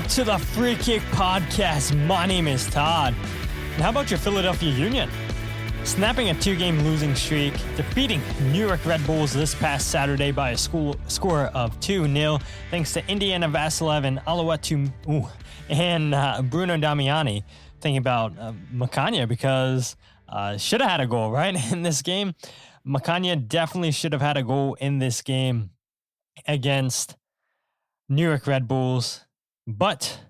to the Free Kick Podcast. My name is Todd. And how about your Philadelphia Union? Snapping a 2-game losing streak, defeating New York Red Bulls this past Saturday by a score of 2-0, thanks to Indiana Vassilev and Olwethu and Bruno Damiani. Thinking about Makhanya because should have had a goal, right, in this game. Makhanya definitely should have had a goal in this game against New York Red Bulls, but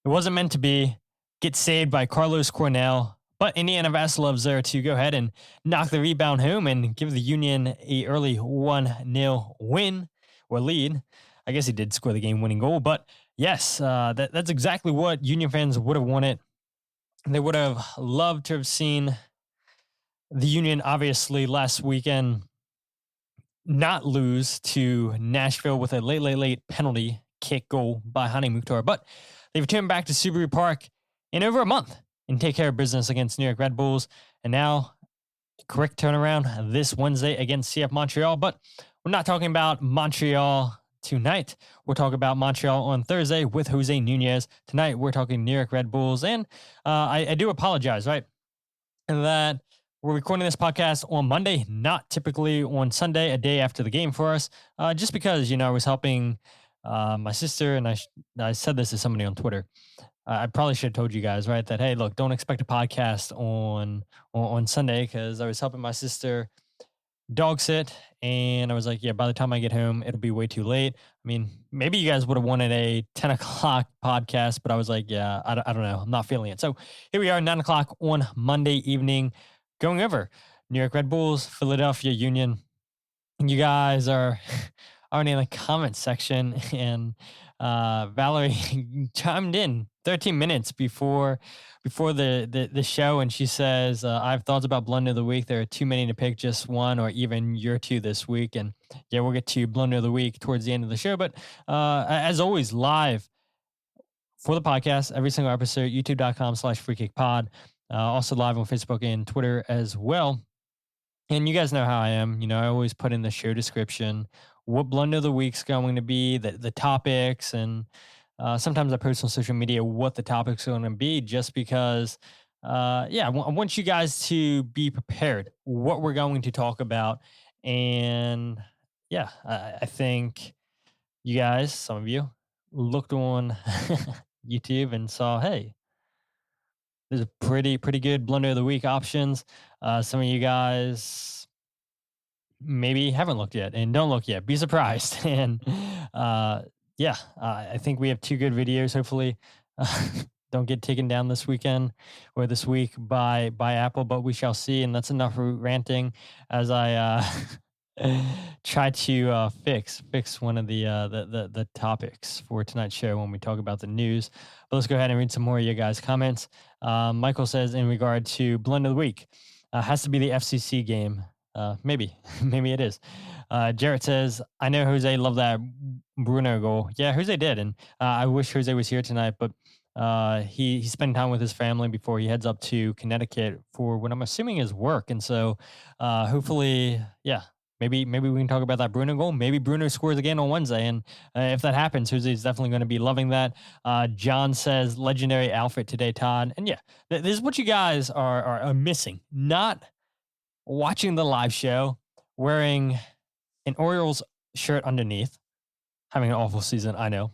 it wasn't meant to be. Get saved by Carlos Cornell, but Indiana Vassilev's there to go ahead and knock the rebound home and give the Union a early 1-0 win or lead. I guess he did score the game-winning goal, but yes, that's exactly what Union fans would have wanted. They would have loved to have seen the Union, obviously, last weekend not lose to Nashville with a late penalty kick goal by Hani Mukhtar, but they've returned back to Subaru Park in over a month and take care of business against New York Red Bulls. And now, correct turnaround this Wednesday against CF Montreal. But we're not talking about Montreal tonight. We're talking about Montreal on Thursday with Jose Nunez. Tonight, we're talking New York Red Bulls. And I do apologize, right? And that we're recording this podcast on Monday, not typically on Sunday, a day after the game for us, just because, I was helping my sister, and I said this to somebody on Twitter. I probably should have told you guys, right, that, hey, look, don't expect a podcast on Sunday because I was helping my sister dog sit, and I was like, yeah, by the time I get home, it'll be way too late. I mean, maybe you guys would have wanted a 10 o'clock podcast, but I was like, yeah, I don't know. I'm not feeling it. So here we are, 9 o'clock on Monday evening, going over New York Red Bulls, Philadelphia Union. And you guys are already in the comment section, and Valerie chimed in 13 minutes before the show, and she says, I have thoughts about Blunder of the Week. There are too many to pick, just one or even your two this week. And yeah, we'll get to Blunder of the Week towards the end of the show. But as always, live for the podcast, every single episode, youtube.com/freekickpod. Also live on Facebook and Twitter as well. And you guys know how I am. I always put in the show description what Blunder of the Week's going to be, the topics, and sometimes I post on social media what the topics are going to be, just because, I want you guys to be prepared what we're going to talk about. And yeah, I think you guys, some of you, looked on YouTube and saw, hey, there's a pretty good Blunder of the Week options. Some of you guys maybe haven't looked yet and don't look yet. Be surprised. And I think we have two good videos. Hopefully, don't get taken down this weekend or this week by Apple, but we shall see. And that's enough ranting as I try to fix one of the topics for tonight's show when we talk about the news. But let's go ahead and read some more of your guys' comments. Michael says, in regard to Blunder of the Week, has to be the FCC game. Maybe it is. Jarrett says, I know Jose loved that Bruno goal. Yeah, Jose did. And I wish Jose was here tonight, but he's spending time with his family before he heads up to Connecticut for what I'm assuming is work. And so hopefully, maybe we can talk about that Bruno goal. Maybe Bruno scores again on Wednesday. And if that happens, Jose's definitely going to be loving that. John says, legendary outfit today, Todd. And yeah, this is what you guys are missing. Not watching the live show, wearing an Orioles shirt underneath, having an awful season, I know.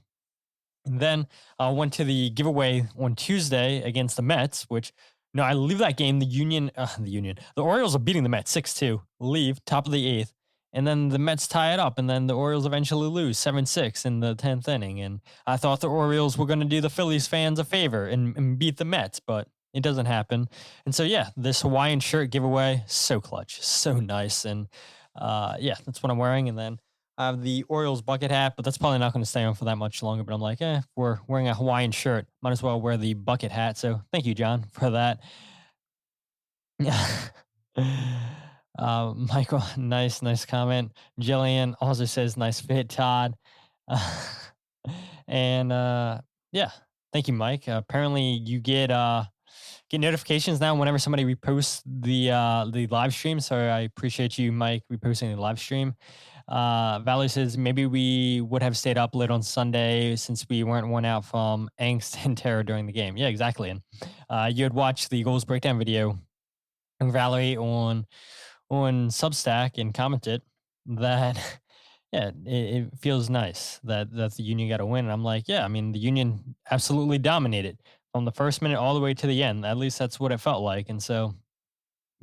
And then went to the giveaway on Tuesday against the Mets, which, I leave that game. The Orioles are beating the Mets 6-2, leave top of the 8th. And then the Mets tie it up, and then the Orioles eventually lose 7-6 in the 10th inning. And I thought the Orioles were going to do the Phillies fans a favor and beat the Mets, but it doesn't happen. And so, yeah, this Hawaiian shirt giveaway, so clutch, so nice. And that's what I'm wearing. And then I have the Orioles bucket hat, but that's probably not going to stay on for that much longer. But I'm like, if we're wearing a Hawaiian shirt, might as well wear the bucket hat. So thank you, John, for that. Michael, nice comment. Jillian also says, nice fit, Todd. And thank you, Mike. Apparently you get notifications now whenever somebody reposts the live stream. So I appreciate you, Mike, reposting the live stream. Valerie says maybe we would have stayed up late on Sunday since we weren't worn out from angst and terror during the game. Yeah, exactly. And you had watched the goals breakdown video, Valerie, on Substack, and commented that yeah, it feels nice that the Union got a win. And I'm like, yeah, I mean, the Union absolutely dominated from the first minute all the way to the end. At least that's what it felt like. And so,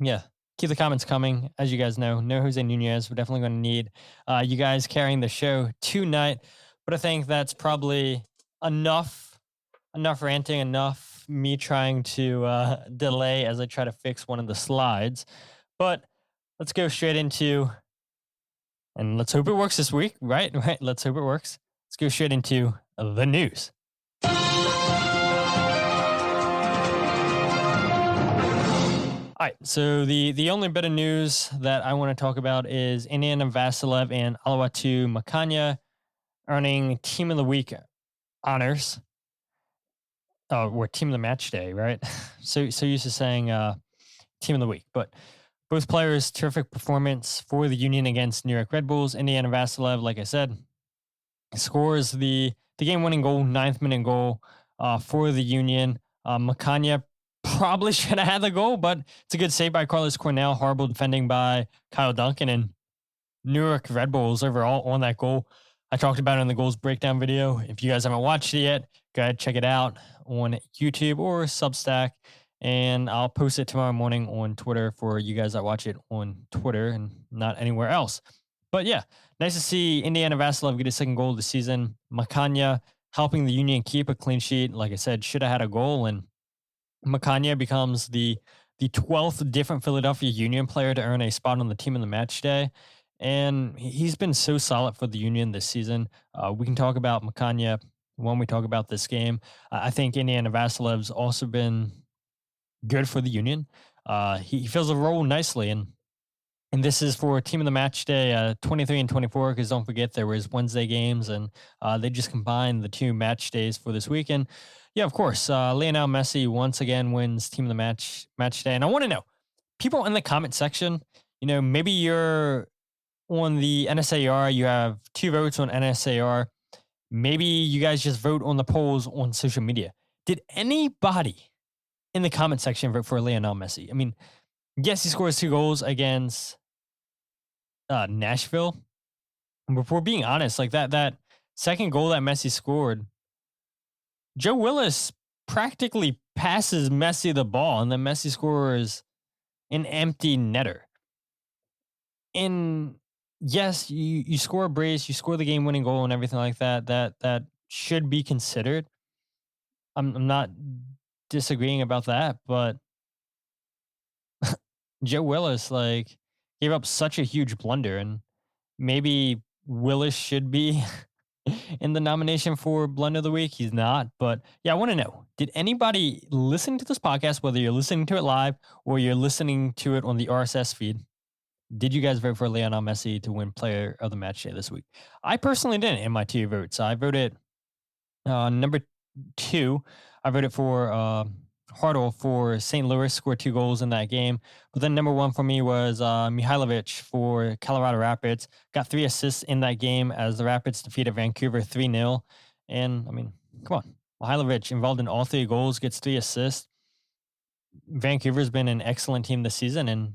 yeah, keep the comments coming. As you guys know Jose Nunez. We're definitely going to need you guys carrying the show tonight. But I think that's probably enough ranting, enough me trying to delay as I try to fix one of the slides. But let's go straight into, and let's hope it works this week, right? Let's hope it works. Let's go straight into the news. All right, so the only bit of news that I want to talk about is Indiana Vassilev and Olwethu Makhanya earning Team of the Week honors. Or Team of the Match Day, right? So used to saying Team of the Week, but both players, terrific performance for the Union against New York Red Bulls. Indiana Vassilev, like I said, scores the game-winning goal, 9th minute goal for the Union. Makhanya probably should have had the goal, but it's a good save by Carlos Cornell. Horrible defending by Kyle Duncan, and New York Red Bulls overall on that goal. I talked about it in the goals breakdown video. If you guys haven't watched it yet, go ahead, check it out on YouTube or Substack. And I'll post it tomorrow morning on Twitter for you guys that watch it on Twitter and not anywhere else. But yeah, nice to see Indiana Vassilev get a second goal of the season. Makhanya helping the Union keep a clean sheet. Like I said, should have had a goal. And Makhanya becomes the 12th different Philadelphia Union player to earn a spot on the Team of the Match Day. And he's been so solid for the Union this season. We can talk about Makhanya when we talk about this game. I think Indiana Vassilev's also been good for the Union. He fills the role nicely, and this is for Team of the Match Day 23 and 24, because don't forget there was Wednesday games, and they just combined the two match days for this weekend. Yeah, of course, Lionel Messi once again wins Team of the Match Day, and I want to know, people in the comment section, maybe you're on the NSAR, you have 2 votes on NSAR, maybe you guys just vote on the polls on social media. Did anybody in the comment section vote for Lionel Messi? I mean, yes, he scores 2 goals against Nashville. But if we're being honest, like that second goal that Messi scored, Joe Willis practically passes Messi the ball, and then Messi scores an empty netter. And yes, you score a brace, you score the game-winning goal and everything like that. That should be considered. I'm not disagreeing about that, but Joe Willis gave up such a huge blunder, and maybe Willis should be in the nomination for Blunder of the Week. He's not, but yeah, I want to know, did anybody listening to this podcast, whether you're listening to it live or you're listening to it on the RSS feed, did you guys vote for Lionel Messi to win Player of the Match Day this week? I personally didn't in my 2 votes. I voted number 2. I voted for Hartle for St. Louis, scored 2 goals in that game. But then number 1 for me was Mihailovic for Colorado Rapids. Got 3 assists in that game as the Rapids defeated Vancouver 3-0. And, I mean, come on. Mihailovic involved in all 3 goals, gets 3 assists. Vancouver's been an excellent team this season, and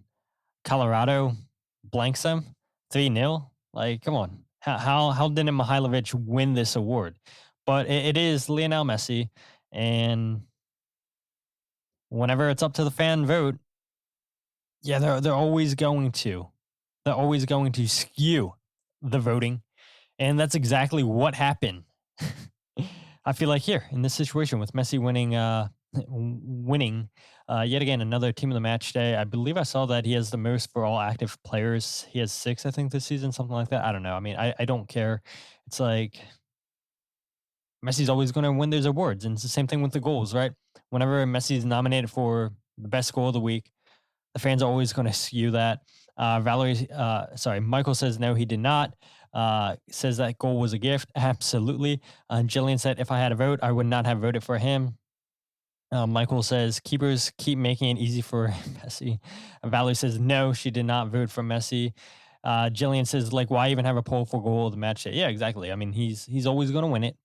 Colorado blanks them 3-0. Like, come on. How didn't Mihailovic win this award? But it is Lionel Messi, and whenever it's up to the fan vote, yeah, they're always going to skew the voting, and that's exactly what happened. I feel like here in this situation with Messi winning yet again another Team of the Match Day. I believe I saw that he has the most for all active players. He has 6, I think, this season, something like that. I don't know. I mean, I don't care. It's like Messi's always going to win those awards, and it's the same thing with the goals, right? Whenever Messi's nominated for the best goal of the week, the fans are always going to skew that. Michael says no, he did not. Says that goal was a gift. Absolutely. Jillian said if I had a vote, I would not have voted for him. Michael says keepers keep making it easy for Messi. Valerie says no, she did not vote for Messi. Jillian says, like, why even have a poll for goal of the match? Yeah, exactly. I mean, he's always going to win it,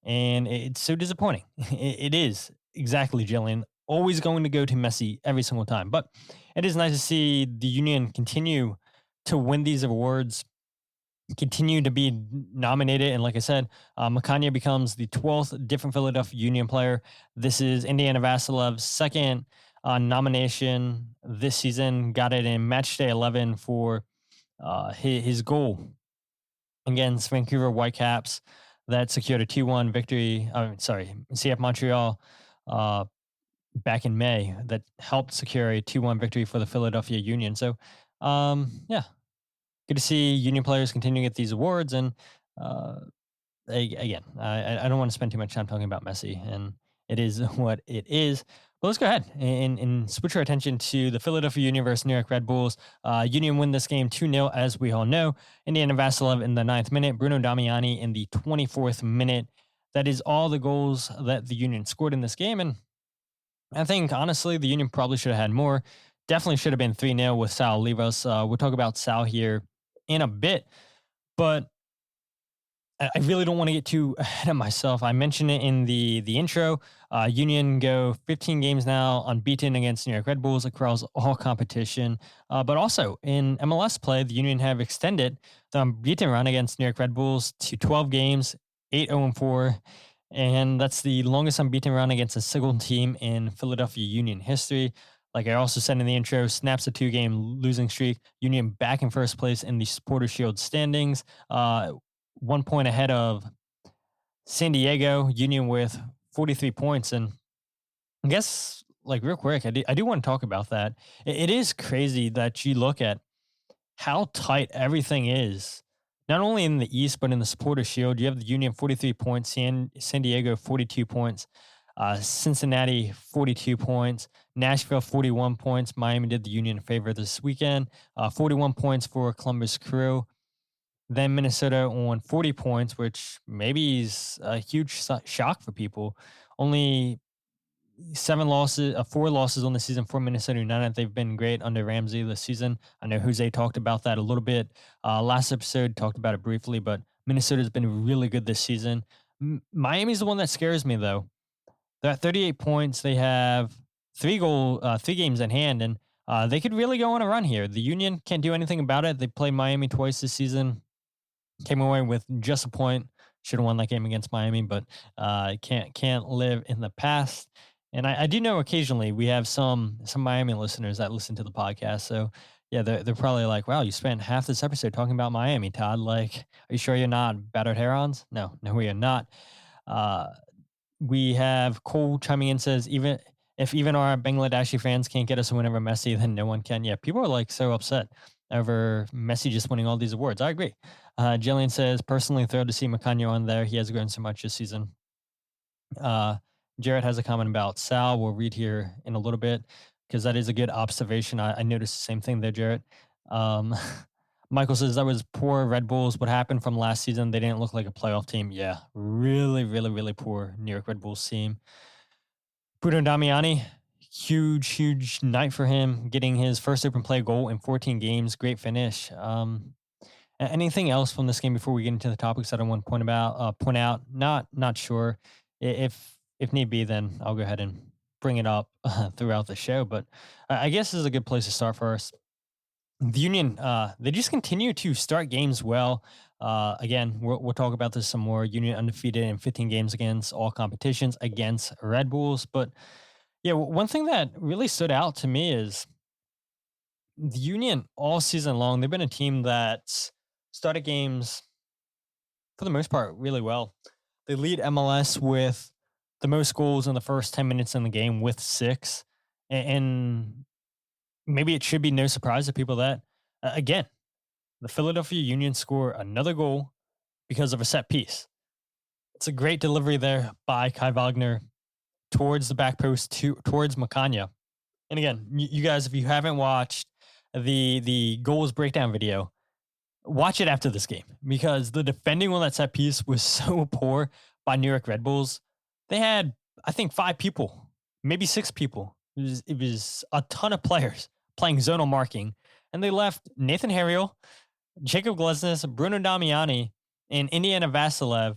and it's so disappointing. It is exactly, Jillian. Always going to go to Messi every single time, but it is nice to see the Union continue to win these awards, continue to be nominated. And like I said, Makhanya becomes the 12th different Philadelphia Union player. This is Indiana Vassilev's second nomination this season. Got it in Matchday 11 for his goal against Vancouver Whitecaps that secured a 2-1 victory. CF Montreal back in May that helped secure a 2-1 victory for the Philadelphia Union. So, yeah, good to see Union players continue to get these awards. And again, I don't want to spend too much time talking about Messi, and it is what it is. But let's go ahead and switch our attention to the Philadelphia Union versus New York Red Bulls. Union win this game 2-0, as we all know. Indiana Vassilev in the 9th minute, Bruno Damiani in the 24th minute. That is all the goals that the Union scored in this game. And I think, honestly, the Union probably should have had more. Definitely should have been 3-0 with Sal Olivas. We'll talk about Sal here in a bit, but I really don't want to get too ahead of myself. I mentioned it in the intro. Union go 15 games now unbeaten against New York Red Bulls across all competition. But also in MLS play, the Union have extended the unbeaten run against New York Red Bulls to 12 games, 8-0-4. And that's the longest unbeaten run against a single team in Philadelphia Union history. Like I also said in the intro, snaps a 2-game losing streak. Union back in first place in the Supporters Shield standings. 1 point ahead of San Diego. Union with 43 points. And I guess, like, real quick, I do want to talk about that. It is crazy that you look at how tight everything is, not only in the East, but in the Supporters Shield. You have the Union 43 points, San Diego 42 points, Cincinnati 42 points, Nashville 41 points. Miami did the Union a favor this weekend. 41 points for Columbus Crew. Then Minnesota on 40 points, which maybe is a huge shock for people. Only 4 losses on the season for Minnesota United. They've been great under Ramsey this season. I know Jose talked about that a little bit. Last episode, talked about it briefly, but Minnesota's been really good this season. Miami's the one that scares me, though. They're at 38 points. They have 3 games in hand, and they could really go on a run here. The Union can't do anything about it. They played Miami twice this season. Came away with just a point. Should have won that game against Miami, but can't live in the past. And I do know occasionally we have some Miami listeners that listen to the podcast. So yeah, they're probably like, wow, you spent half this episode talking about Miami, Todd. Like, are you sure you're not battered Herons? No, we are not. We have Cole chiming in, says, even our Bangladeshi fans can't get us a win over Messi, then no one can. Yeah, people are like so upset over Messi just winning all these awards. I agree. Jillian says, personally thrilled to see Makhanya on there. He has grown so much this season. Jarrett has a comment about Sal. We'll read here in a little bit because that is a good observation. I noticed the same thing there, Jarrett. Michael says, that was poor Red Bulls. What happened from last season? They didn't look like a playoff team. Yeah, really, really, really poor New York Red Bulls team. Bruno Damiani, huge night for him, getting his first open play goal in 14 games. Great finish. Anything else from this game before we get into the topics that I want to point out? Not sure. If need be, then I'll go ahead and bring it up throughout the show. But I guess this is a good place to start for us. The Union, they just continue to start games well. Again, we'll talk about this some more. Union undefeated in 15 games against all competitions against Red Bulls. But yeah, one thing that really stood out to me is the Union all season long, they've been a team that started games, for the most part, really well. They lead MLS with the most goals in the first 10 minutes in the game with 6. And maybe it should be no surprise to people that, again, the Philadelphia Union score another goal because of a set piece. It's a great delivery there by Kai Wagner towards the back post towards Makhanya. And again, you guys, if you haven't watched the goals breakdown video, watch it after this game because the defending on that set piece was so poor by New York Red Bulls. They had, I think, 5 people, maybe 6 people. It was a ton of players playing zonal marking, and they left Nathan Harriel, Jacob Glesnes, Bruno Damiani, and Indiana Vassilev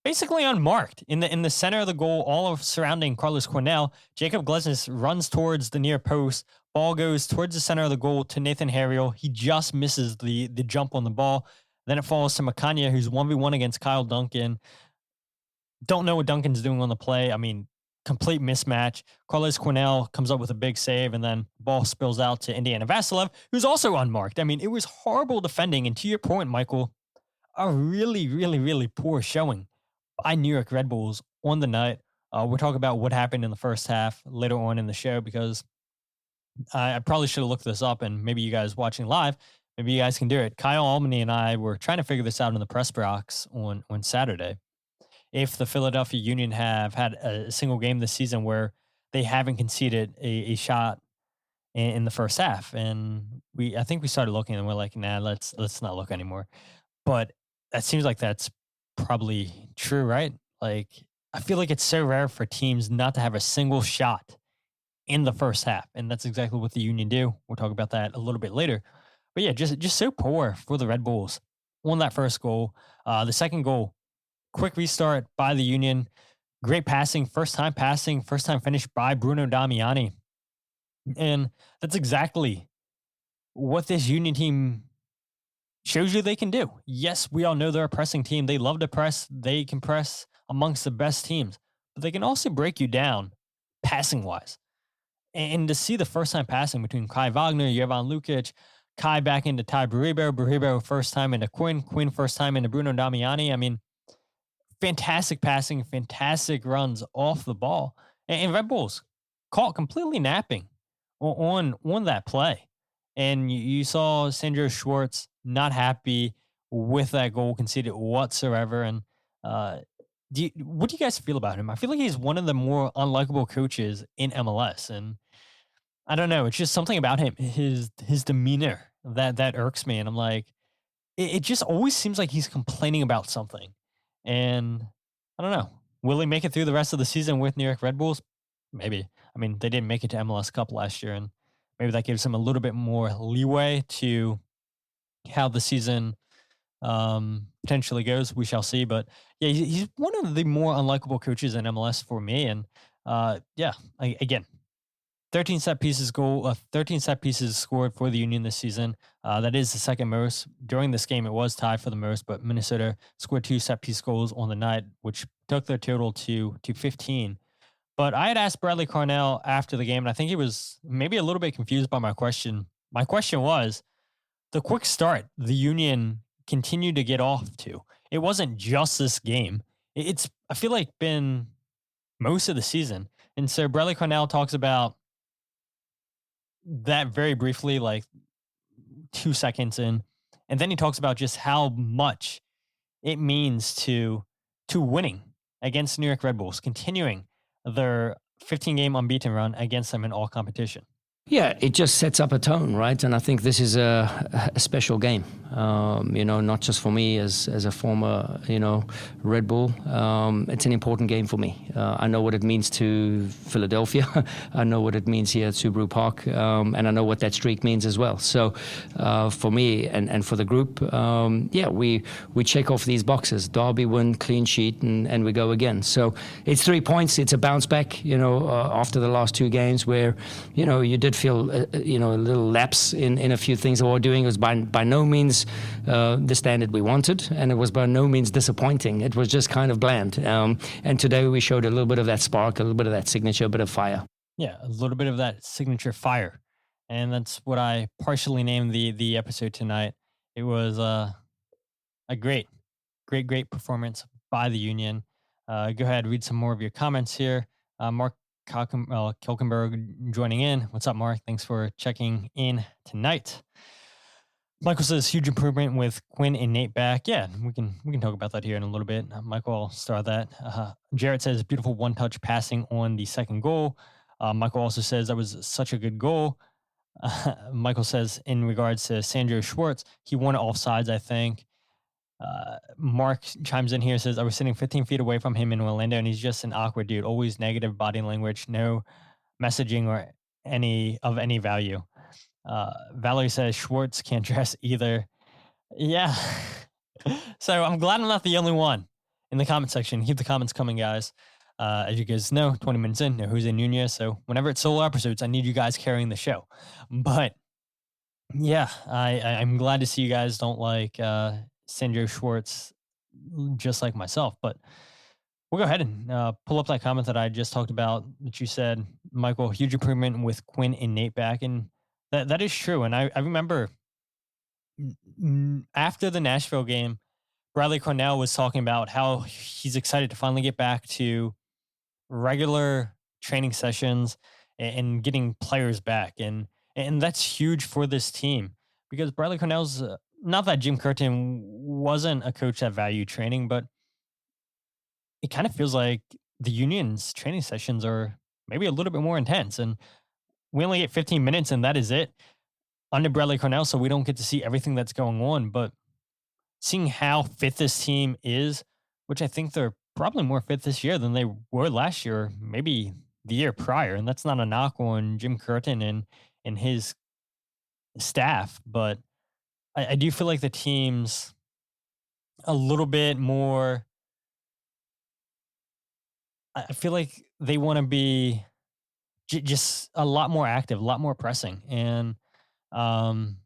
basically unmarked in the center of the goal, all of surrounding Carlos Cornell. Jacob Glesnes runs towards the near post. Ball goes towards the center of the goal to Nathan Harriel. He just misses the jump on the ball. Then it falls to Makhanya, who's 1v1 against Kyle Duncan. Don't know what Duncan's doing on the play. I mean, complete mismatch. Carlos Cornell comes up with a big save, and then ball spills out to Indiana Vassilev, who's also unmarked. I mean, it was horrible defending. And to your point, Michael, a really, really, really poor showing by New York Red Bulls on the night. We'll talk about what happened in the first half later on in the show, because I probably should have looked this up, and maybe you guys watching live, maybe you guys can do it. Kyle Albany and I were trying to figure this out in the press box on Saturday. If the Philadelphia Union have had a single game this season where they haven't conceded a shot in the first half, and I think we started looking and we're like, nah, let's not look anymore. But that seems like that's probably true, right? Like, I feel like it's so rare for teams not to have a single shot in the first half, and that's exactly what the Union do. We'll talk about that a little bit later. But yeah, just so poor for the Red Bulls on that first goal. The second goal, quick restart by the Union. Great passing, first time finish by Bruno Damiani. And that's exactly what this Union team shows you they can do. Yes, we all know they're a pressing team. They love to press. They can press amongst the best teams, but they can also break you down passing-wise. And to see the first-time passing between Kai Wagner, Jovan Lukic, Kai back into Ty Baribo first time into Quinn first time into Bruno Damiani. I mean, fantastic passing, fantastic runs off the ball. And Red Bulls caught completely napping on that play. And you saw Sandro Schwartz not happy with that goal conceded whatsoever. And what do you guys feel about him? I feel like he's one of the more unlikable coaches in MLS. And I don't know, it's just something about him, his demeanor that irks me. And I'm like, it just always seems like he's complaining about something. And I don't know, will he make it through the rest of the season with New York Red Bulls? Maybe. I mean, they didn't make it to MLS Cup last year, and maybe that gives him a little bit more leeway to how the season potentially goes. We shall see. But yeah, he's one of the more unlikable coaches in MLS for me. And again, 13 set pieces scored for the Union this season. That is the second most. During this game, it was tied for the most, but Minnesota scored 2 set piece goals on the night, which took their total to 15. But I had asked Bradley Carnell after the game, and I think he was maybe a little bit confused by my question. My question was the quick start the Union continued to get off to. It wasn't just this game. It's, I feel like, been most of the season. And so Bradley Carnell talks about that very briefly, like 2 seconds in. And then he talks about just how much it means to winning against New York Red Bulls, continuing their 15-game unbeaten run against them in all competition. Yeah, it just sets up a tone, right? And I think this is a special game, not just for me as a former, Red Bull. It's an important game for me. I know what it means to Philadelphia. I know what it means here at Subaru Park, and I know what that streak means as well. So for me and for the group, we check off these boxes: derby win, clean sheet, and we go again. So it's 3 points. It's a bounce back, after the last 2 games where, you did feel a little lapse in a few things that we were doing. It was by no means the standard we wanted, and it was by no means disappointing. It was just kind of bland. And today we showed a little bit of that spark, a little bit of that signature, a bit of fire. Yeah, a little bit of that signature fire. And that's what I partially named the episode tonight. It was a great performance by the Union. Go ahead, read some more of your comments here. Mark Kilkenberg joining in. What's up, Mark? Thanks for checking in tonight. Michael says huge improvement with Quinn and Nate back. Yeah, we can talk about that here in a little bit. Michael, I'll start that. Jarrett says beautiful one-touch passing on the second goal. Michael also says that was such a good goal. Michael says in regards to Sandro Schwartz, he won it offsides, I think. Mark chimes in here, says I was sitting 15 feet away from him in Orlando, and he's just an awkward dude. Always negative body language, no messaging or any value. Valerie says Schwartz can't dress either. Yeah. So I'm glad I'm not the only one in the comment section. Keep the comments coming, guys. As you guys know, 20 minutes in, Jose Nunez. So whenever it's solo episodes, I need you guys carrying the show. But yeah, I'm glad to see you guys don't like Sandro Schwartz just like myself. But we'll go ahead and pull up that comment that I just talked about that you said, Michael, huge improvement with Quinn and Nate back. And that is true. And I remember after the Nashville game, Bradley Cornell was talking about how he's excited to finally get back to regular training sessions and getting players back. And that's huge for this team because Bradley Cornell's not that Jim Curtin wasn't a coach that valued training, but it kind of feels like the Union's training sessions are maybe a little bit more intense. And we only get 15 minutes and that is it under Bradley Cornell. So we don't get to see everything that's going on, but seeing how fit this team is, which I think they're probably more fit this year than they were last year, maybe the year prior. And that's not a knock on Jim Curtin and his staff, but I do feel like the team's a little bit more. I feel like they want to be just a lot more active, a lot more pressing. And um,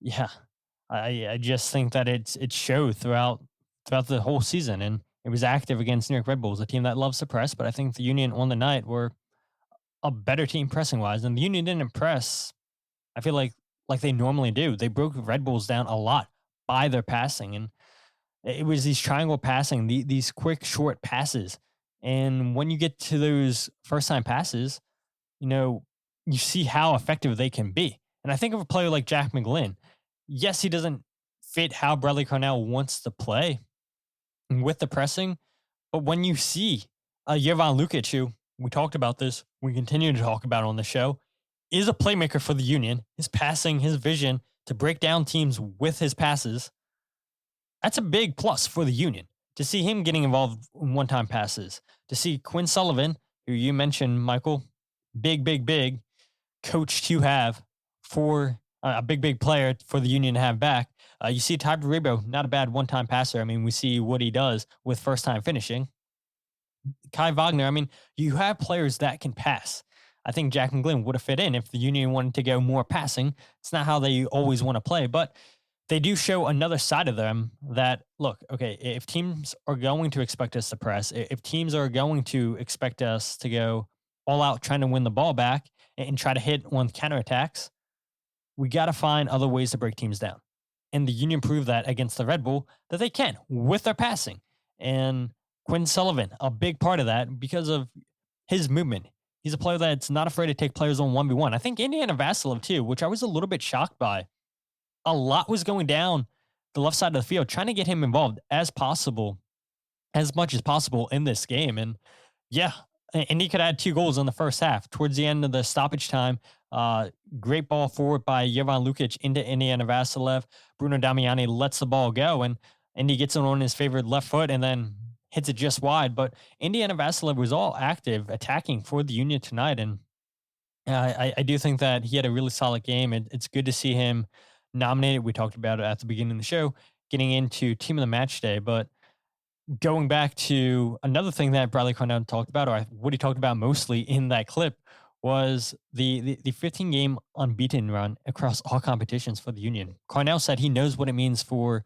yeah, I just think that it showed throughout the whole season, and it was active against New York Red Bulls, a team that loves to press. But I think the Union on the night were a better team pressing wise, and the Union didn't impress. I feel like they normally do. They broke Red Bulls down a lot by their passing, and it was these triangle passing, these quick short passes. And when you get to those first time passes, you know you see how effective they can be. And I think of a player like Jack McGlynn. Yes, he doesn't fit how Bradley Cornell wants to play with the pressing, but when you see Jovan Lukic, who we talked about this, we continue to talk about on the show, is a playmaker for the Union, his passing, his vision to break down teams with his passes, that's a big plus for the Union. To see him getting involved in one-time passes, to see Quinn Sullivan, who you mentioned, Michael, big coach to have for a big player for the Union to have back. You see Ty Rebo, not a bad one-time passer. I mean, we see what he does with first-time finishing. Kai Wagner, I mean, you have players that can pass. I think Jack McGlynn would have fit in if the Union wanted to go more passing. It's not how they always want to play, but they do show another side of them that, look, okay, if teams are going to expect us to press, if teams are going to expect us to go all out trying to win the ball back and try to hit on counterattacks, we got to find other ways to break teams down. And the Union proved that against the Red Bull that they can with their passing. And Quinn Sullivan, a big part of that because of his movement. He's a player that's not afraid to take players on 1v1. I think Indiana Vassilev too, which I was a little bit shocked by. A lot was going down the left side of the field, trying to get him involved as much as possible in this game. And yeah, and he could add 2 goals in the first half. Towards the end of the stoppage time, great ball forward by Jovan Lukic into Indiana Vassilev. Bruno Damiani lets the ball go, and Indy gets it on his favored left foot and then hits it just wide. But Indiana Vassilev was all active, attacking for the Union tonight. And I do think that he had a really solid game. It's good to see him nominated. We talked about it at the beginning of the show, getting into team of the match day. But going back to another thing that Bradley Cornell talked about, or what he talked about mostly in that clip, was the 15-game unbeaten run across all competitions for the Union. Cornell said he knows what it means for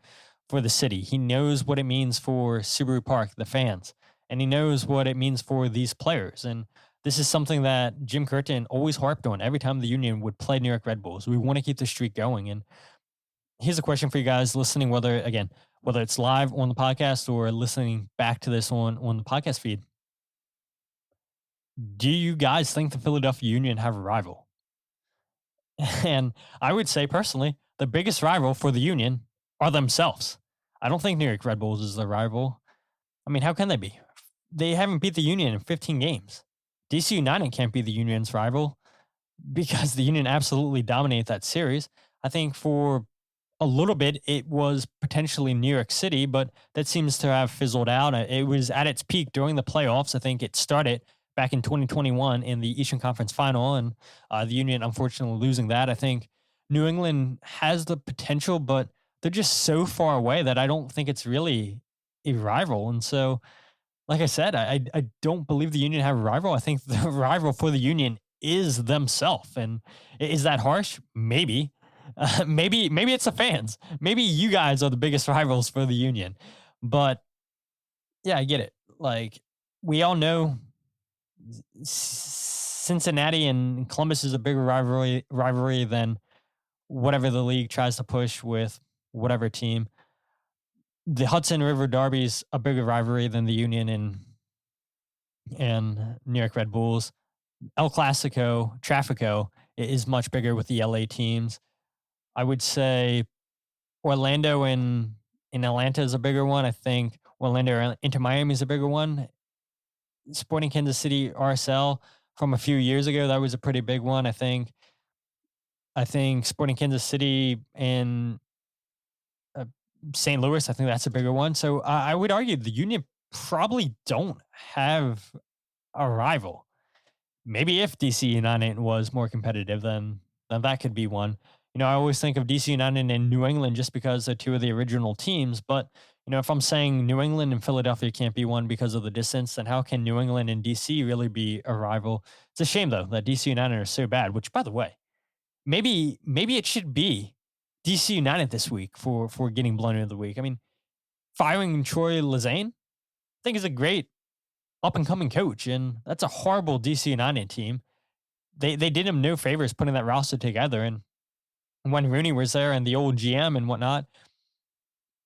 the city. He knows what it means for Subaru Park, the fans, and he knows what it means for these players. And this is something that Jim Curtin always harped on every time the Union would play New York Red Bulls. We want to keep the streak going. And here's a question for you guys listening, whether it's live on the podcast or listening back to this on the podcast feed. Do you guys think the Philadelphia Union have a rival? And I would say personally, the biggest rival for the Union are themselves. I don't think New York Red Bulls is the rival. I mean, how can they be? They haven't beat the Union in 15 games. DC United can't be the Union's rival because the Union absolutely dominate that series. I think for a little bit, it was potentially New York City, but that seems to have fizzled out. It was at its peak during the playoffs. I think it started back in 2021 in the Eastern Conference Final, and the Union unfortunately losing that. I think New England has the potential, but they're just so far away that I don't think it's really a rival. And so, like I said, I don't believe the Union have a rival. I think the rival for the Union is themselves. And is that harsh? Maybe. Maybe it's the fans. Maybe you guys are the biggest rivals for the Union. But yeah, I get it. Like, we all know Cincinnati and Columbus is a bigger rivalry than whatever the league tries to push with whatever team. The Hudson River Derby's a bigger rivalry than the Union and New York Red Bulls. El Clasico, Trafico is much bigger with the LA teams. I would say Orlando and in Atlanta is a bigger one. I think Orlando into Miami is a bigger one. Sporting Kansas City RSL from a few years ago, that was a pretty big one. I think Sporting Kansas City and St. Louis, I think that's a bigger one. So I would argue the Union probably don't have a rival. Maybe if DC United was more competitive, then that could be one. You know, I always think of DC United and New England just because they're two of the original teams. But, you know, if I'm saying New England and Philadelphia can't be one because of the distance, then how can New England and DC really be a rival? It's a shame, though, that DC United are so bad, which, by the way, maybe it should be DC United this week for getting Blunder of the week. I mean, firing Troy Lezane, I think is a great up-and-coming coach, and that's a horrible DC United team. They did him no favors putting that roster together, and when Rooney was there and the old GM and whatnot,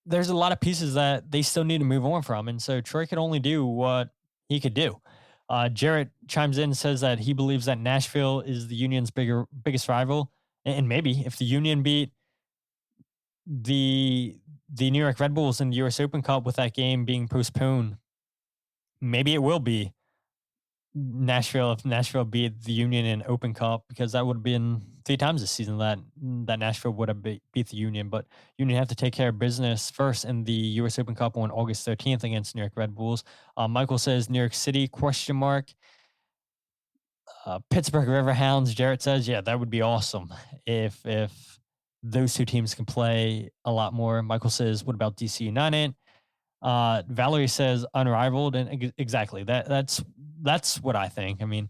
there's a lot of pieces that they still need to move on from, and so Troy could only do what he could do. Jarrett chimes in and says that he believes that Nashville is the Union's biggest rival, and maybe if the Union beat the New York Red Bulls in the US Open Cup with that game being postponed, maybe it will be Nashville if Nashville beat the Union in Open Cup, because that would have been 3 times this season that Nashville would have beat the Union. But Union have to take care of business first in the US Open Cup on August 13th against New York Red Bulls. Michael says New York City, ? Pittsburgh Riverhounds, Jarrett says, yeah, that would be awesome if those two teams can play a lot more. Michael says, what about DC United? Valerie says unrivaled, and exactly that's what I think. I mean,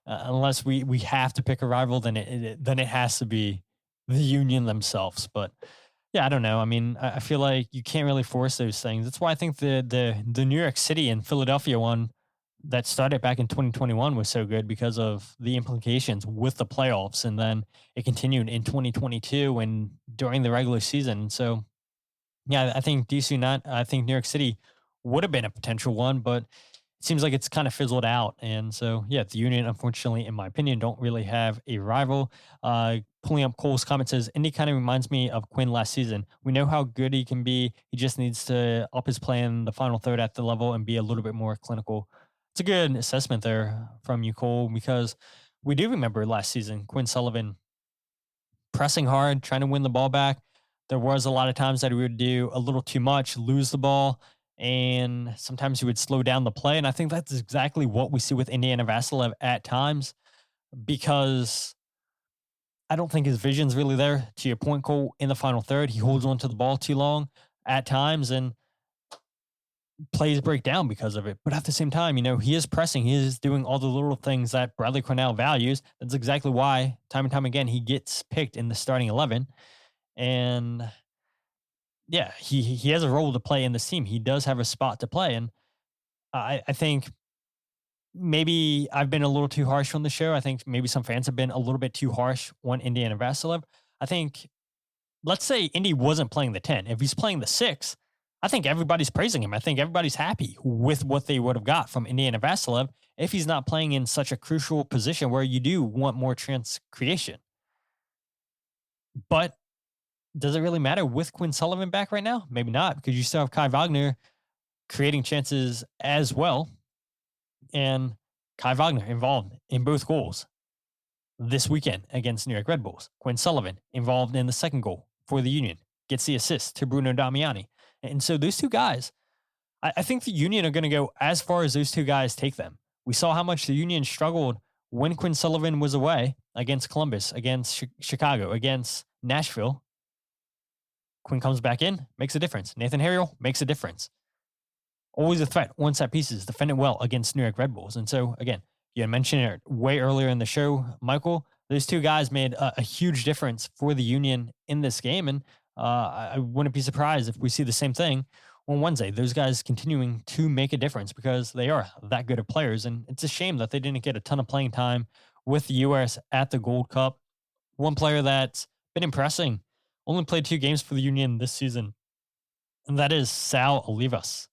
unless we have to pick a rival, then it has to be the Union themselves. But yeah, I don't know. I mean, I feel like you can't really force those things. That's why I think the New York City and Philadelphia one that started back in 2021 was so good because of the implications with the playoffs, and then it continued in 2022 and during the regular season. So yeah, I think New York City would have been a potential one, but it seems like it's kind of fizzled out. And so, yeah, the Union, unfortunately, in my opinion, don't really have a rival. Pulling up Cole's comment says, Indy kind of reminds me of Quinn last season. We know how good he can be. He just needs to up his play in the final third at the level and be a little bit more clinical. It's a good assessment there from you, Cole, because we do remember last season, Quinn Sullivan pressing hard, trying to win the ball back. There was a lot of times that he would do a little too much, lose the ball, and sometimes he would slow down the play. And I think that's exactly what we see with Indiana Vassilev at times, because I don't think his vision's really there. To your point, Cole, in the final third, he holds on to the ball too long at times, and plays break down because of it. But at the same time, you know, he is pressing. He is doing all the little things that Bradley Cornell values. That's exactly why, time and time again, he gets picked in the starting 11. And yeah, he has a role to play in this team. He does have a spot to play. And I think maybe I've been a little too harsh on the show. I think maybe some fans have been a little bit too harsh on Indiana Vassilev. I think, let's say Indy wasn't playing the 10. If he's playing the 6, I think everybody's praising him. I think everybody's happy with what they would have got from Indiana Vassilev if he's not playing in such a crucial position where you do want more chance creation. But does it really matter with Quinn Sullivan back right now? Maybe not, because you still have Kai Wagner creating chances as well. And Kai Wagner involved in both goals this weekend against New York Red Bulls. Quinn Sullivan involved in the second goal for the Union, gets the assist to Bruno Damiani. And so those two guys, I think the Union are going to go as far as those two guys take them. We saw how much the Union struggled when Quinn Sullivan was away against Columbus, against Chicago, against Nashville. Quinn comes back in, makes a difference. Nathan Harriel makes a difference. Always a threat, one set pieces, defended well against New York Red Bulls. And so, again, you had mentioned it way earlier in the show, Michael. Those two guys made a huge difference for the Union in this game. And I wouldn't be surprised if we see the same thing on Wednesday. Those guys continuing to make a difference because they are that good of players. And it's a shame that they didn't get a ton of playing time with the U.S. at the Gold Cup. One player that's been impressing, only played 2 games for the Union this season, and that is Sal Olivas.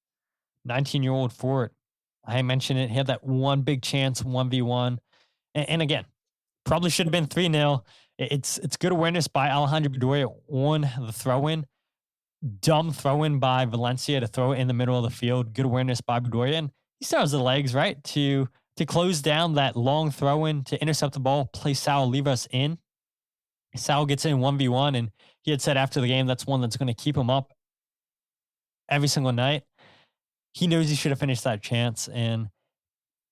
19-year-old forward. I mentioned it. He had that one big chance, 1v1. And again, probably should have been 3-0. It's good awareness by Alejandro Bedoya on the throw-in. Dumb throw-in by Valencia to throw it in the middle of the field. Good awareness by Bedoya. And he still has the legs, right, to close down that long throw-in, to intercept the ball, play Sal Olivas in. Sal gets in 1v1, and he had said after the game that's one that's going to keep him up every single night. He knows he should have finished that chance, and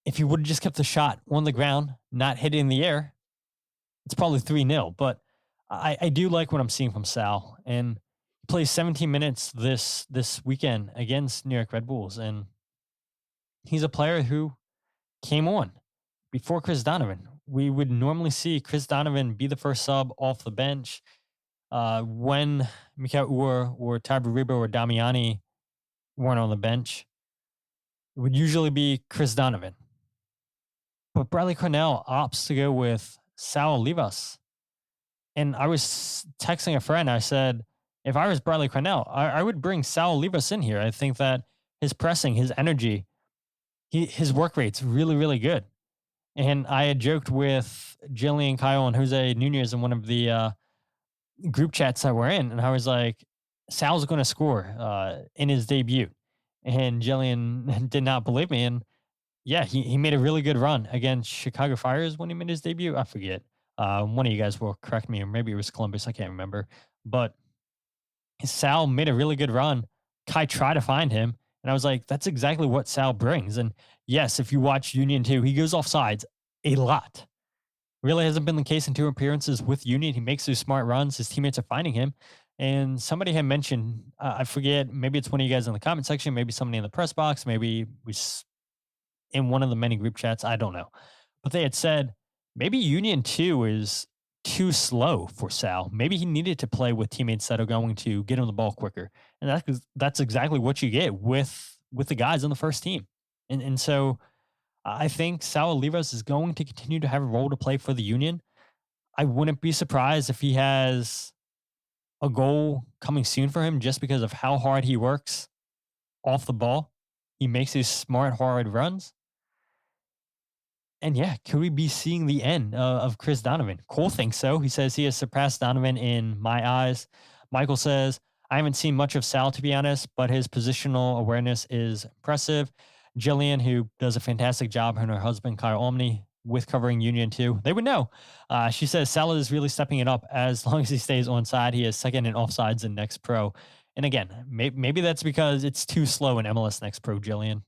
if he would have just kept the shot on the ground, not hit it in the air, it's probably 3-0. But I do like what I'm seeing from Sal, and he plays 17 minutes this weekend against New York Red Bulls, and he's a player who came on before Chris Donovan. We would normally see Chris Donovan be the first sub off the bench when Mikael Uhre or Tyberibo or Damiani weren't on the bench. It would usually be Chris Donovan. But Bradley Cornell opts to go with Sal Olivas. And I was texting a friend. I said, if I was Bradley Cornell, I would bring Sal Olivas in here. I think that his pressing, his energy, his work rate's really, really good. And I had joked with Jillian, Kyle, and Jose Nunez in one of the group chats that we're in. And I was like, Sal's going to score in his debut. And Jillian did not believe me. And yeah, he made a really good run against Chicago Fires when he made his debut. I forget. One of you guys will correct me, or maybe it was Columbus. I can't remember. But Sal made a really good run. Kai tried to find him. And I was like, that's exactly what Sal brings. And yes, if you watch Union 2, he goes off sides a lot. Really hasn't been the case in 2 appearances with Union. He makes those smart runs. His teammates are finding him. And somebody had mentioned, I forget, maybe it's one of you guys in the comment section, maybe somebody in the press box, maybe in one of the many group chats, I don't know. But they had said, maybe Union 2 is too slow for Sal. Maybe he needed to play with teammates that are going to get him the ball quicker. And that's exactly what you get with the guys on the first team. And so I think Sal Olivas is going to continue to have a role to play for the Union. I wouldn't be surprised if he has a goal coming soon for him just because of how hard he works off the ball. He makes these smart, hard runs. And yeah, could we be seeing the end of Chris Donovan? Cole thinks so. He says he has surpassed Donovan in my eyes. Michael says, I haven't seen much of Sal, to be honest, but his positional awareness is impressive. Jillian, who does a fantastic job, her and her husband, Kyle Omni, with covering Union 2. They would know. She says Sal is really stepping it up as long as he stays onside. He is second in offsides in Next Pro. And again, maybe that's because it's too slow in MLS Next Pro, Jillian.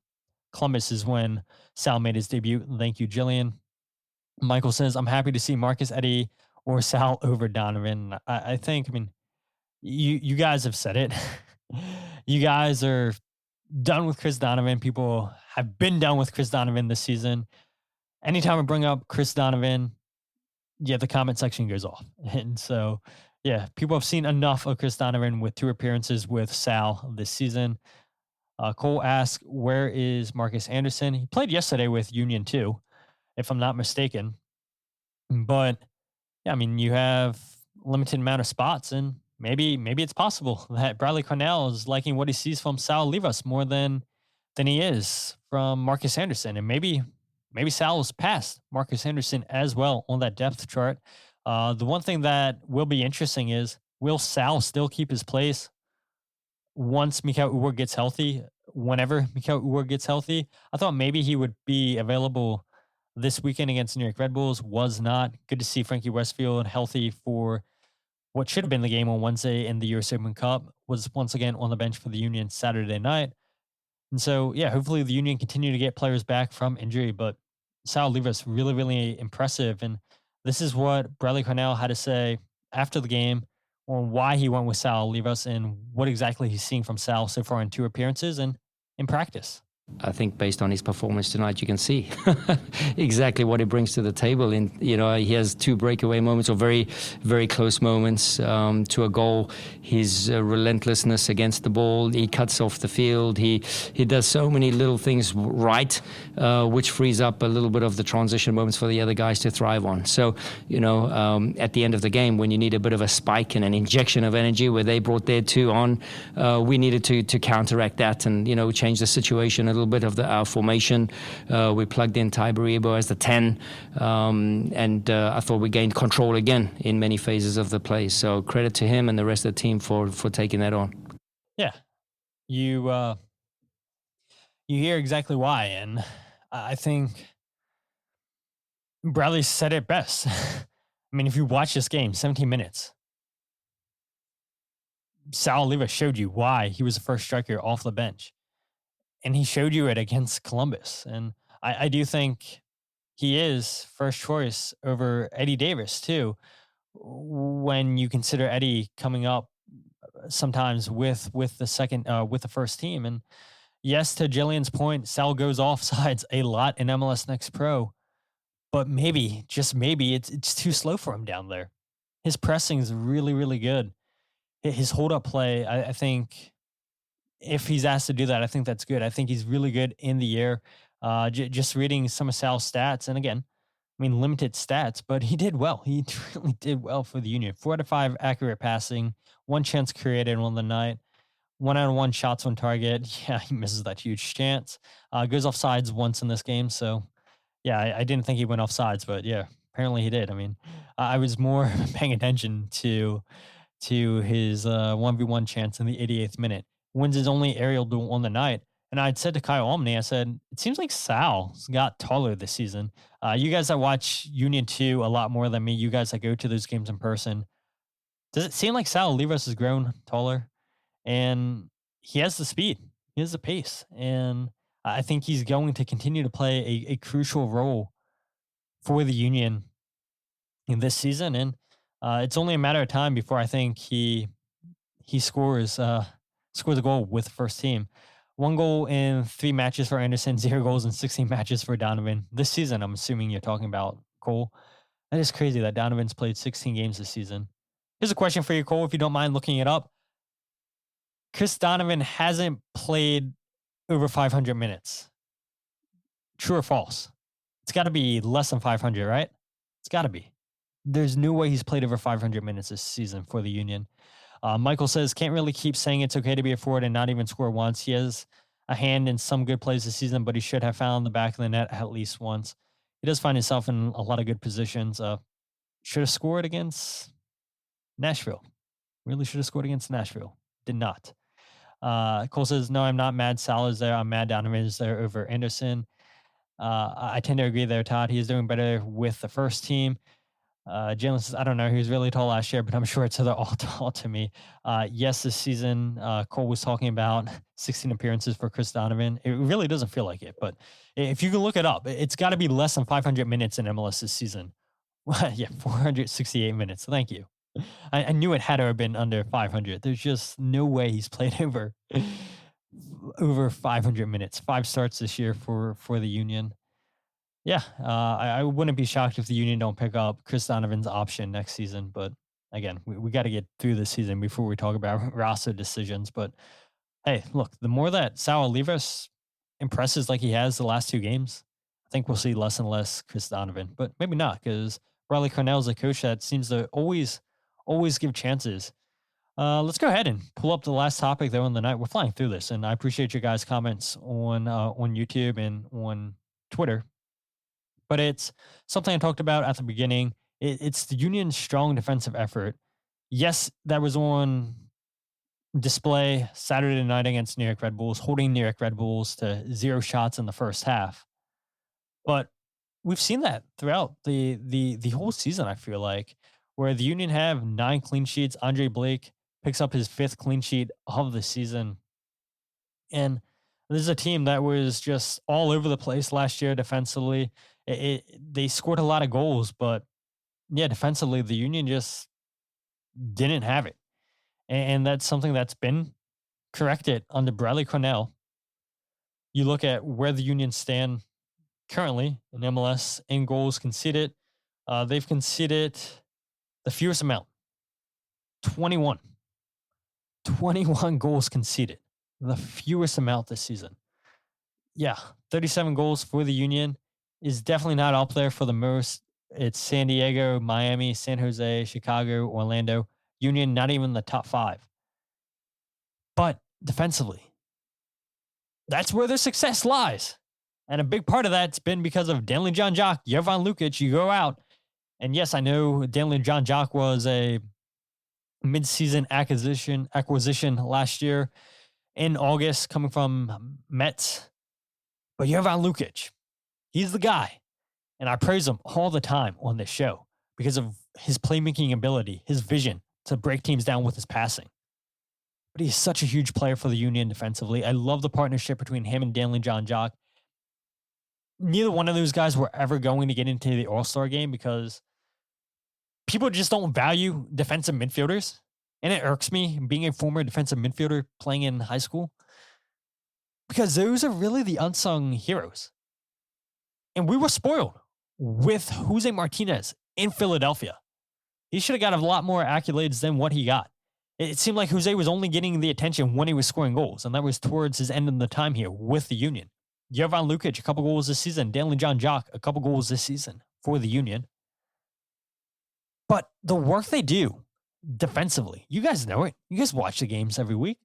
Columbus is when Sal made his debut. Thank you, Jillian. Michael says, I'm happy to see Marcus Eddy or Sal over Donovan. I think, you guys have said it. You guys are done with Chris Donovan. People have been done with Chris Donovan this season. Anytime I bring up Chris Donovan, yeah, the comment section goes off. And so, yeah, people have seen enough of Chris Donovan with 2 appearances with Sal this season. Cole asks, where is Marcus Anderson? He played yesterday with Union 2, if I'm not mistaken. But, yeah, you have limited amount of spots, and maybe it's possible that Bradley Cornell is liking what he sees from Sal Olivas more than he is from Marcus Anderson. And maybe Sal is past Marcus Anderson as well on that depth chart. The one thing that will be interesting is, will Sal still keep his place once Mikael Uhre gets healthy? Whenever Mikael Uhre gets healthy, I thought maybe he would be available this weekend against New York Red Bulls. Was not. Good to see Frankie Westfield healthy for what should have been the game on Wednesday in the US Open Cup. Was once again on the bench for the Union Saturday night. And so, yeah, hopefully the Union continue to get players back from injury. But Sal Olivas, really, really impressive. And this is what Bradley Cornell had to say after the game. on why he went with Sal Olivas and what exactly he's seeing from Sal so far in 2 appearances and in practice. I think based on his performance tonight, you can see exactly what he brings to the table. And he has 2 breakaway moments, or very, very close moments to a goal. His relentlessness against the ball. He cuts off the field. He does so many little things right, which frees up a little bit of the transition moments for the other guys to thrive on. So, at the end of the game, when you need a bit of a spike and an injection of energy, where they brought their 2 on, we needed to counteract that and change the situation a little bit of our formation. We plugged in Tyberibo as the 10, and I thought we gained control again in many phases of the play. So credit to him and the rest of the team for taking that on. Yeah, you hear exactly why, and I think Bradley said it best. I mean, if you watch this game, 17 minutes, Sal Olivas showed you why he was the first striker off the bench. And he showed you it against Columbus. And I do think he is first choice over Eddie Davis, too, when you consider Eddie coming up sometimes with the first team. And yes, to Jillian's point, Sal goes offsides a lot in MLS Next Pro. But maybe, just maybe, it's too slow for him down there. His pressing is really, really good. His hold-up play, I think, if he's asked to do that, I think that's good. I think he's really good in the air. Just reading some of Sal's stats, and again, I mean, limited stats, but he did well. He really did well for the Union. 4 out of 5 accurate passing, 1 chance created on the night, 1 out of 1 shots on target. Yeah, he misses that huge chance. Goes off sides once in this game, so yeah, I didn't think he went off sides, but yeah, apparently he did. I mean, I was more paying attention to his 1v1 chance in the 88th minute. Wins his only aerial duel on the night. And I'd said to Kyle Omni, I said, it seems like Sal's got taller this season. You guys that watch Union 2 a lot more than me, you guys that go to those games in person, does it seem like Sal Olivas has grown taller? And he has the speed. He has the pace. And I think he's going to continue to play a crucial role for the Union in this season. And it's only a matter of time before I think he scores a goal with the first team. 1 goal in 3 matches for Anderson, 0 goals in 16 matches for Donovan. This season, I'm assuming you're talking about Cole. That is crazy that Donovan's played 16 games this season. Here's a question for you, Cole, if you don't mind looking it up. Chris Donovan hasn't played over 500 minutes. True or false? It's got to be less than 500, right? It's got to be. There's no way he's played over 500 minutes this season for the Union. Michael says, can't really keep saying it's okay to be a forward and not even score once. He has a hand in some good plays this season, but he should have found the back of the net at least once. He does find himself in a lot of good positions. Should have scored against Nashville. Really should have scored against Nashville. Did not. Cole says, no, I'm not mad Sal is there. I'm mad Donovan is there over Anderson. I tend to agree there, Todd. He is doing better with the first team. Jalen says, I don't know. He was really tall last year, but I'm sure it's all tall to me. Yes, this season, Cole was talking about 16 appearances for Chris Donovan. It really doesn't feel like it, but if you can look it up, it's got to be less than 500 minutes in MLS this season. Yeah, 468 minutes. Thank you. I knew it had to have been under 500. There's just no way he's played over 500 minutes. 5 starts this year for the Union. Yeah, I wouldn't be shocked if the Union don't pick up Chris Donovan's option next season. But again, we got to get through this season before we talk about roster decisions. But hey, look, the more that Sal Olivas impresses like he has the last 2 games, I think we'll see less and less Chris Donovan. But maybe not, because Bradley Cornell's a coach that seems to always give chances. Let's go ahead and pull up the last topic though on the night. We're flying through this, and I appreciate your guys' comments on YouTube and on Twitter. But it's something I talked about at the beginning. It's the Union's strong defensive effort. Yes, that was on display Saturday night against New York Red Bulls, holding New York Red Bulls to 0 shots in the first half. But we've seen that throughout the whole season, I feel like, where the Union have 9 clean sheets. Andre Blake picks up his 5th clean sheet of the season. And this is a team that was just all over the place last year defensively. They scored a lot of goals, but yeah, defensively, the Union just didn't have it. And that's something that's been corrected under Bradley Cornell. You look at where the Union stand currently in MLS in goals conceded. They've conceded the fewest amount, 21. 21 goals conceded, the fewest amount this season. Yeah, 37 goals for the Union is definitely not up there for the most. It's San Diego, Miami, San Jose, Chicago, Orlando. Union, not even the top 5. But defensively, that's where their success lies. And a big part of that's been because of Danley John Jock, Jovan Lukic. You go out, and yes, I know Danley John Jock was a mid-season acquisition last year in August, coming from Mets. But Jovan Lukic, he's the guy. And I praise him all the time on this show because of his playmaking ability, his vision to break teams down with his passing. But he's such a huge player for the Union defensively. I love the partnership between him and Danley John Jock. Neither one of those guys were ever going to get into the All-Star game because people just don't value defensive midfielders. And it irks me being a former defensive midfielder playing in high school because those are really the unsung heroes. And we were spoiled with Jose Martinez in Philadelphia. He should have got a lot more accolades than what he got. It seemed like Jose was only getting the attention when he was scoring goals, and that was towards his end of the time here with the Union. Jovan Lukic, a couple goals this season. Danley John Jock, a couple goals this season for the Union. But the work they do defensively, you guys know it. You guys watch the games every week.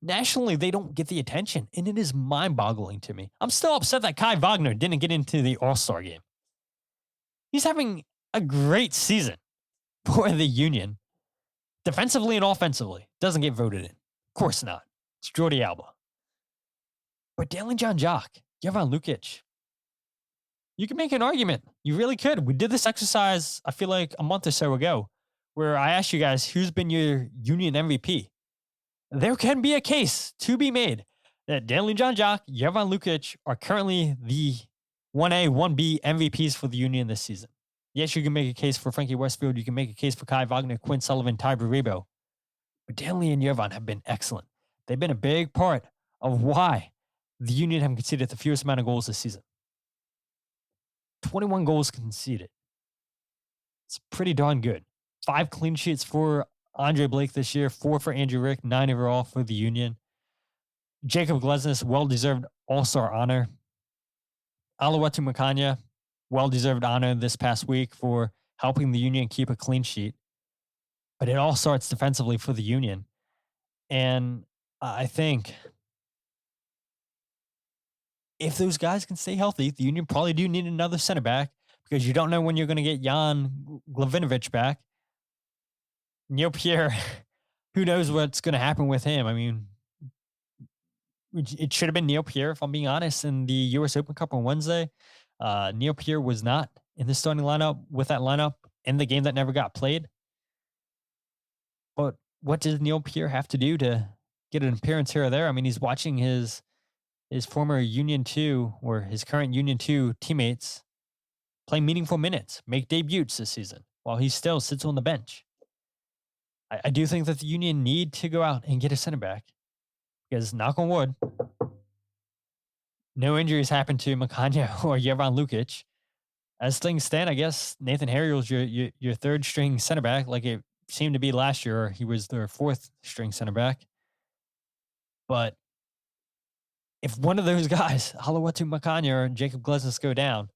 Nationally, they don't get the attention, and it is mind-boggling to me. I'm still upset that Kai Wagner didn't get into the All-Star game. He's having a great season for the Union. Defensively and offensively, doesn't get voted in. Of course not. It's Jordi Alba. But Danley John Jock, Jovan Lukic, you can make an argument. You really could. We did this exercise, I feel like a month or so ago, where I asked you guys, who's been your Union MVP? There can be a case to be made that Danley John Jock, Jovan Lukic are currently the 1A, 1B MVPs for the Union this season. Yes, you can make a case for Frankie Westfield. You can make a case for Kai Wagner, Quinn Sullivan, Ty Baribo. But Danley and Jovan have been excellent. They've been a big part of why the Union have conceded the fewest amount of goals this season. 21 goals conceded. It's pretty darn good. 5 clean sheets for Andre Blake this year, 4 for Andrew Rick, 9 overall for the Union. Jacob Glesnes, well-deserved All-Star honor. Olwethu Makhanya, well-deserved honor this past week for helping the Union keep a clean sheet. But it all starts defensively for the Union. And I think if those guys can stay healthy, the Union probably do need another center back because you don't know when you're going to get Jan Glavinovic back. Neil Pierre, who knows what's going to happen with him? I mean, it should have been Neil Pierre, if I'm being honest, in the U.S. Open Cup on Wednesday. Neil Pierre was not in the starting lineup with that lineup in the game that never got played. But what does Neil Pierre have to do to get an appearance here or there? I mean, he's watching his former Union 2 or his current Union 2 teammates play meaningful minutes, make debuts this season while he still sits on the bench. I do think that the Union need to go out and get a center back because, knock on wood, no injuries happened to Makhanya or Jovan Lukic. As things stand, I guess Nathan Harriel's your third string center back, like it seemed to be last year. He was their 4th string center back. But if one of those guys, Olwethu Makhanya or Jacob Glesnes, go down,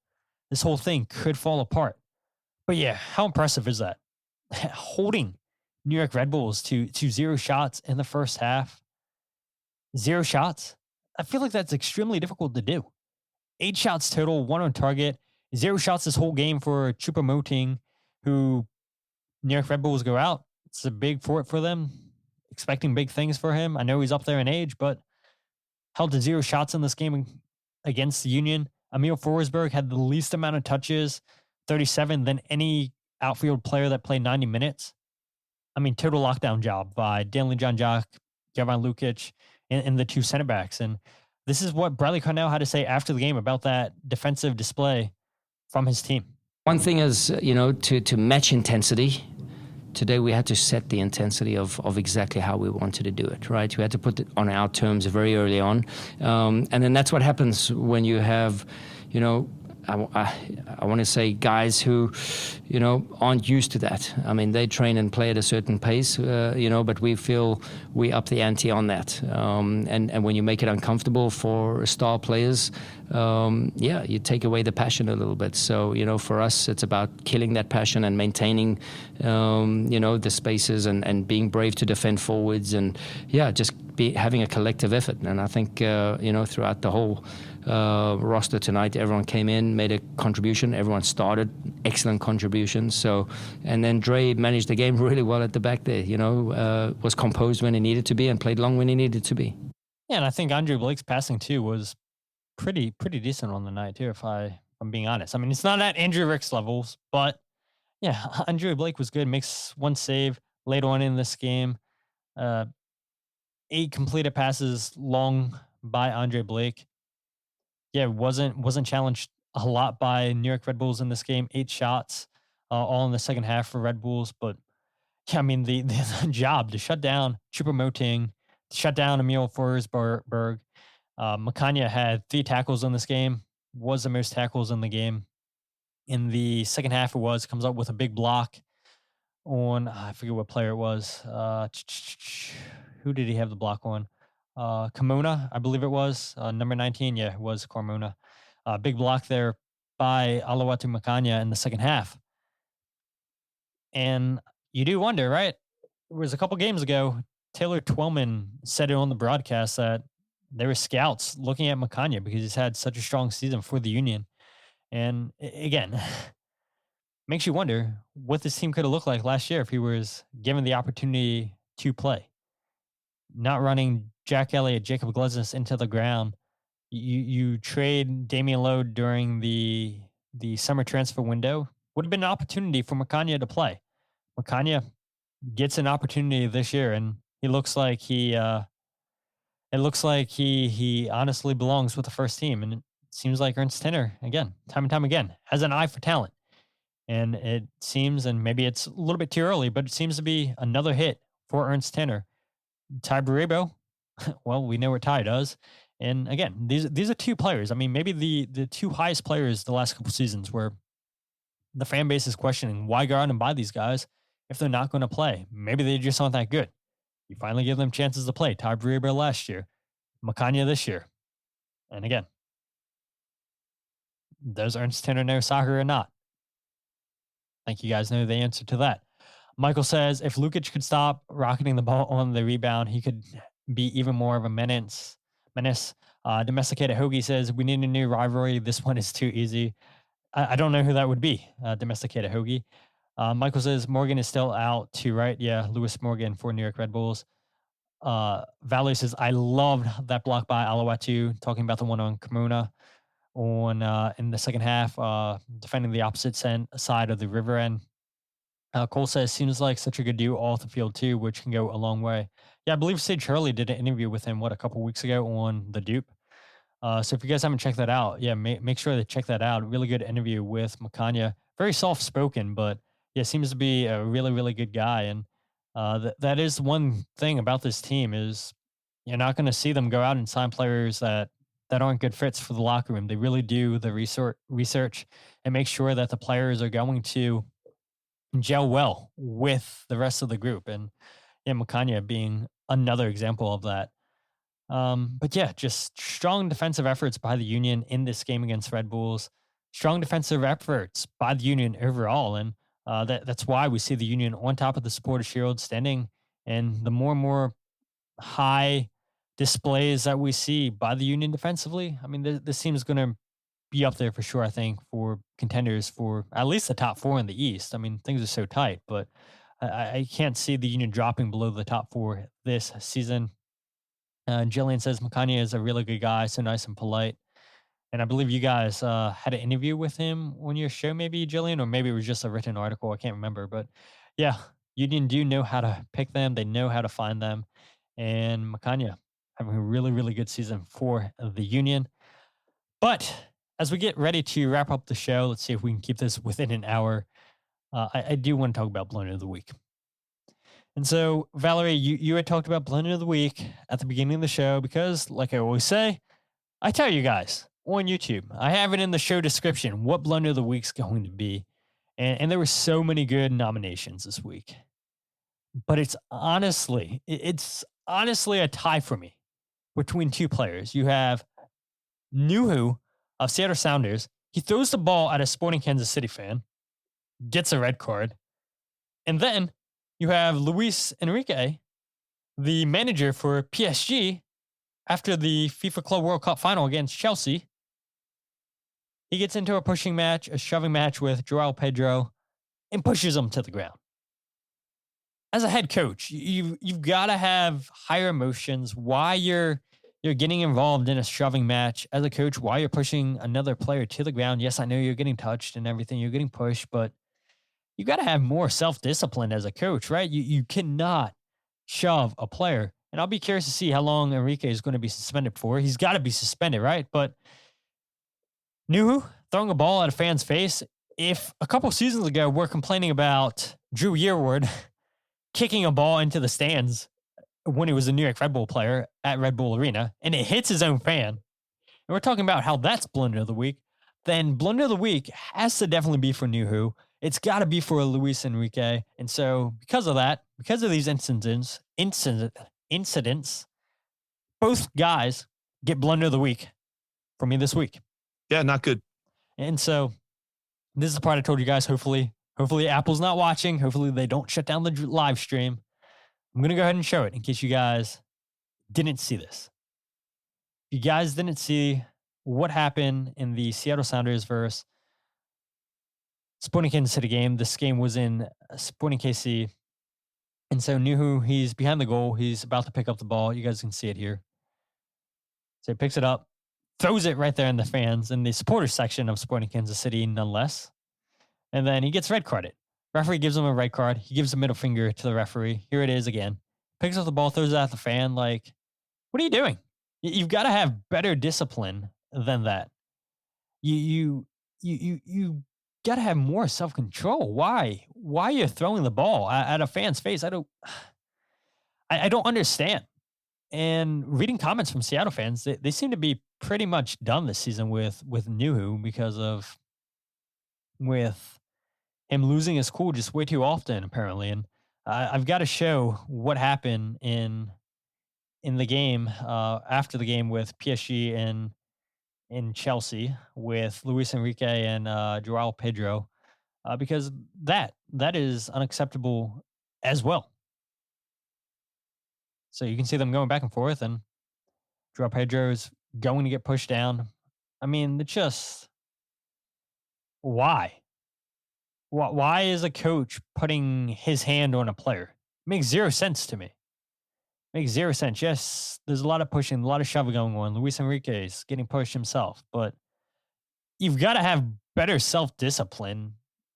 this whole thing could fall apart. But yeah, how impressive is that? Holding New York Red Bulls to 0 shots in the first half. 0 shots. I feel like that's extremely difficult to do. 8 shots total, 1 on target. 0 shots this whole game for Choupo-Moting, who New York Red Bulls go out. It's a big for them. Expecting big things for him. I know he's up there in age, but held to 0 shots in this game against the Union. Emil Forsberg had the least amount of touches, 37, than any outfield player that played 90 minutes. I mean, total lockdown job by Danley John Jock, Jovan Lukic, and the 2 center backs. And this is what Bradley Cornell had to say after the game about that defensive display from his team. One thing is, to match intensity, today we had to set the intensity of exactly how we wanted to do it, right? We had to put it on our terms very early on. And then that's what happens when you have, I want to say guys who, aren't used to that. I mean, they train and play at a certain pace, but we feel we up the ante on that. And when you make it uncomfortable for star players, you take away the passion a little bit. So, for us, it's about killing that passion and maintaining, the spaces and being brave to defend forwards and, just having a collective effort. And I think, throughout the whole roster tonight, everyone came in, made a contribution, everyone started, excellent contributions. So, and then Dre managed the game really well at the back there, was composed when he needed to be and played long when he needed to be. Yeah, and I think Andre Blake's passing too was pretty decent on the night too, if I'm being honest. I mean, it's not at Andrew Rick's levels, but yeah, Andre Blake was good, makes one save later on in this game. 8 completed passes long by Andre Blake. Yeah, wasn't challenged a lot by New York Red Bulls in this game. 8 shots, all in the second half for Red Bulls. But yeah, I mean the job to shut down Choupo-Moting, to shut down Emil Forsberg. Makhanya had 3 tackles in this game. Was the most tackles in the game. In the second half, comes up with a big block on, I forget what player it was. Who did he have the block on? Carmona, I believe it was. Number 19, yeah, it was Carmona. Big block there by Olwethu Makhanya in the second half. And you do wonder, right? It was a couple games ago, Taylor Twellman said it on the broadcast that there were scouts looking at Makhanya because he's had such a strong season for the Union. And again, makes you wonder what this team could have looked like last year if he was given the opportunity to play. Not running Jack Elliott, Jacob Glesnes into the ground. You trade Damian Lowe during the summer transfer window. Would have been an opportunity for Makhanya to play. Makhanya gets an opportunity this year, and he looks like he honestly belongs with the first team. And it seems like Ernst Tenner, again, time and time again, has an eye for talent. And it seems, and maybe it's a little bit too early, but it seems to be another hit for Ernst Tenner. Ty Baribo, well, we know what Ty does. And again, these are 2 players. I mean, maybe the 2 highest players the last couple seasons where the fan base is questioning why go out and buy these guys if they're not going to play. Maybe they just aren't that good. You finally give them chances to play. Ty Baribo last year, Makhanya this year. And again, does Ernst Tenner know soccer or not? I think you guys know the answer to that. Michael says if Lukic could stop rocketing the ball on the rebound, he could be even more of a menace. Domesticated Hoagie says we need a new rivalry. This one is too easy. I don't know who that would be. Domesticated Hoagie. Michael says Morgan is still out too, right? Yeah, Lewis Morgan for New York Red Bulls. Valerie says I loved that block by Olwethu, talking about the one on Carmona in the second half, defending the opposite side of the river end. Cole says, seems like such a good duo off the field too, which can go a long way. Yeah, I believe Sage Hurley did an interview with him, a couple weeks ago on The Dupe. So if you guys haven't checked that out, yeah, make sure to check that out. Really good interview with Makhanya. Very soft-spoken, but yeah, seems to be a really, really good guy. And that is one thing about this team is you're not going to see them go out and sign players that aren't good fits for the locker room. They really do the research and make sure that the players are going to gel well with the rest of the group. And yeah, Makhanya being another example of that. But yeah, just strong defensive efforts by the Union in this game against Red Bulls. Strong defensive efforts by the Union overall. And that's why we see the Union on top of the Supporters' Shield standing. And the more and more high displays that we see by the Union defensively, I mean, this team is going to be up there for sure, I think, for contenders for at least the top 4 in the East. I mean, things are so tight, but I can't see the Union dropping below the top 4 this season. Jillian says Makhanya is a really good guy, so nice and polite. And I believe you guys had an interview with him on your show, maybe, Jillian, or maybe it was just a written article. I can't remember. But yeah, Union do know how to pick them. They know how to find them. And Makhanya having a really, really good season for the Union. But as we get ready to wrap up the show, let's see if we can keep this within an hour. I do want to talk about Blunder of the Week. And so, Valerie, you had talked about Blunder of the Week at the beginning of the show because, like I always say, I tell you guys on YouTube, I have it in the show description what Blunder of the Week's going to be. And there were so many good nominations this week. But it's honestly a tie for me between two players. You have Nouhou of Seattle Sounders. He throws the ball at a Sporting Kansas City fan, gets a red card. And then you have Luis Enrique, the manager for PSG, after the FIFA Club World Cup final against Chelsea. He gets into a shoving match with João Pedro and pushes him to the ground. As a head coach, you've got to have higher emotions. Why you're getting involved in a shoving match as a coach, why you're pushing another player to the ground. Yes, I know you're getting touched and everything, you're getting pushed, but you got to have more self-discipline as a coach, right? You cannot shove a player. And I'll be curious to see how long Enrique is going to be suspended for. He's got to be suspended, right? But Nouhou throwing a ball at a fan's face. If a couple seasons ago we're complaining about Drew Yearwood kicking a ball into the stands when he was a New York Red Bull player at Red Bull Arena, and it hits his own fan, and we're talking about how that's Blunder of the Week, then Blunder of the Week has to definitely be for Nouhou. It's got to be for Luis Enrique. And so because of that, because of these incidents, both guys get Blunder of the Week for me this week. Yeah, not good. And so this is the part I told you guys, hopefully Apple's not watching. Hopefully they don't shut down the live stream. I'm going to go ahead and show it in case you guys didn't see this. If you guys didn't see what happened in the Seattle Sounders versus Sporting Kansas City game, this game was in Sporting KC. And so Nouhou, he's behind the goal. He's about to pick up the ball. You guys can see it here. So he picks it up, throws it right there in the fans in the supporters section of Sporting Kansas City, nonetheless. And then he gets red carded. Referee gives him a red card. He gives a middle finger to the referee. Here it is again. Picks up the ball, throws it at the fan. Like, what are you doing? You've got to have better discipline than that. You got to have more self-control. Why? Why are you throwing the ball at a fan's face? I don't understand. And reading comments from Seattle fans, they seem to be pretty much done this season with Nouhou because of with him losing his cool just way too often, apparently. And I've got to show what happened in the game after the game with PSG and in Chelsea with Luis Enrique and João Pedro, because that is unacceptable as well. So you can see them going back and forth, and João Pedro is going to get pushed down. I mean, it's just why? Why is a coach putting his hand on a player? It makes zero sense to me. Makes zero sense. Yes, there's a lot of pushing, a lot of shoving going on. Luis Enrique is getting pushed himself, but you've got to have better self-discipline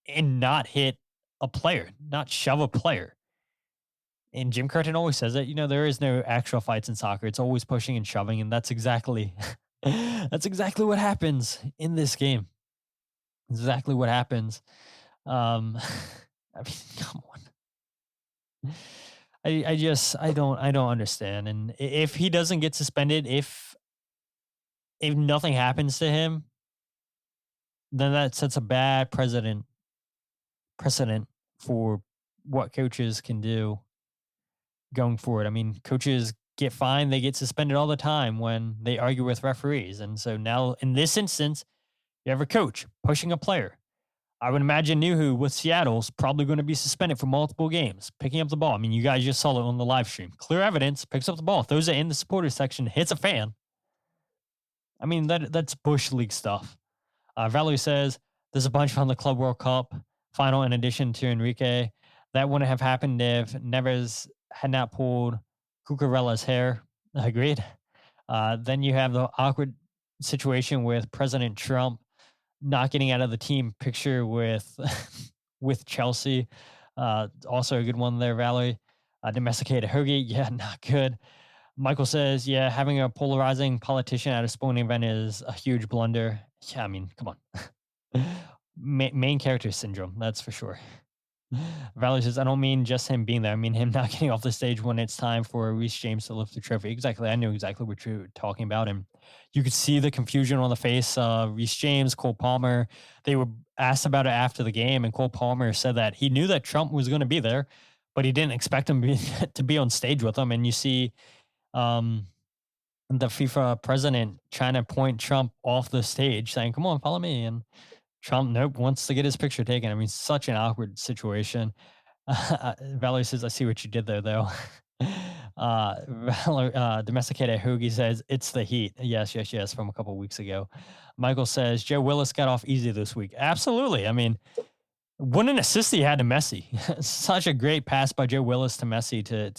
and not hit a player, not shove a player. And Jim Curtin always says that, there is no actual fights in soccer. It's always pushing and shoving, and that's exactly what happens in this game. Exactly what happens. I mean, come on. I don't understand. And if he doesn't get suspended, if nothing happens to him, then that sets a bad precedent for what coaches can do going forward. I mean, coaches get fined, they get suspended all the time when they argue with referees. And so now in this instance, you have a coach pushing a player. I would imagine Nouhou with Seattle's probably going to be suspended for multiple games, picking up the ball. I mean, you guys just saw it on the live stream. Clear evidence, picks up the ball, throws it in the supporters section, hits a fan. I mean, that's Bush League stuff. Valerie says, there's a bunch on the Club World Cup final in addition to Enrique. That wouldn't have happened if Neves had not pulled Cucurella's hair. Agreed. Then you have the awkward situation with President Trump not getting out of the team picture with with Chelsea. Also a good one there, Valerie. Domesticated hoagie, yeah, not good. Michael says, yeah, having a polarizing politician at a sporting event is a huge blunder. Yeah, I mean, come on. Main character syndrome, that's for sure. Valerie says, I don't mean just him being there. I mean him not getting off the stage when it's time for Reece James to lift the trophy. Exactly. I knew exactly what you were talking about. And you could see the confusion on the face of Reece James, Cole Palmer. They were asked about it after the game, and Cole Palmer said that he knew that Trump was going to be there, but he didn't expect him to be on stage with him. And you see the FIFA president trying to point Trump off the stage, saying, come on, follow me. And Trump, nope, wants to get his picture taken. I mean, such an awkward situation. Valerie says, I see what you did there, though. Domesticated Hoogie says, it's the heat. Yes, from a couple of weeks ago. Michael says, Joe Willis got off easy this week. Absolutely. I mean, what an assist he had to Messi. Such a great pass by Joe Willis to Messi to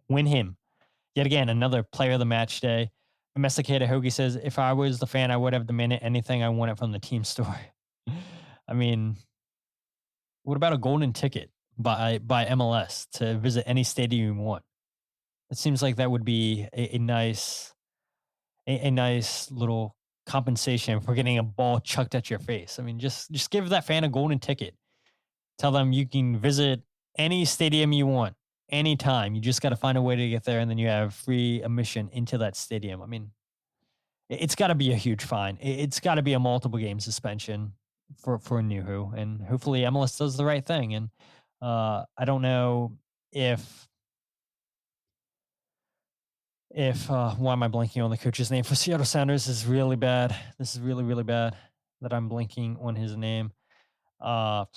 win him. Yet again, another player of the match day. Domesticated Hoagie says, if I was the fan, I would have demanded anything I wanted from the team store. I mean, what about a golden ticket by MLS to visit any stadium you want? It seems like that would be a nice little compensation for getting a ball chucked at your face. I mean, just give that fan a golden ticket. Tell them you can visit any stadium you want, anytime. You just got to find a way to get there, and then you have free admission into that stadium. I mean, it's got to be a huge fine. It's got to be a multiple game suspension for Nouhou, and hopefully MLS does the right thing. And I don't know if why am I blanking on the coach's name for Seattle Sounders? This is really bad. This is really, really bad that I'm blanking on his name. God,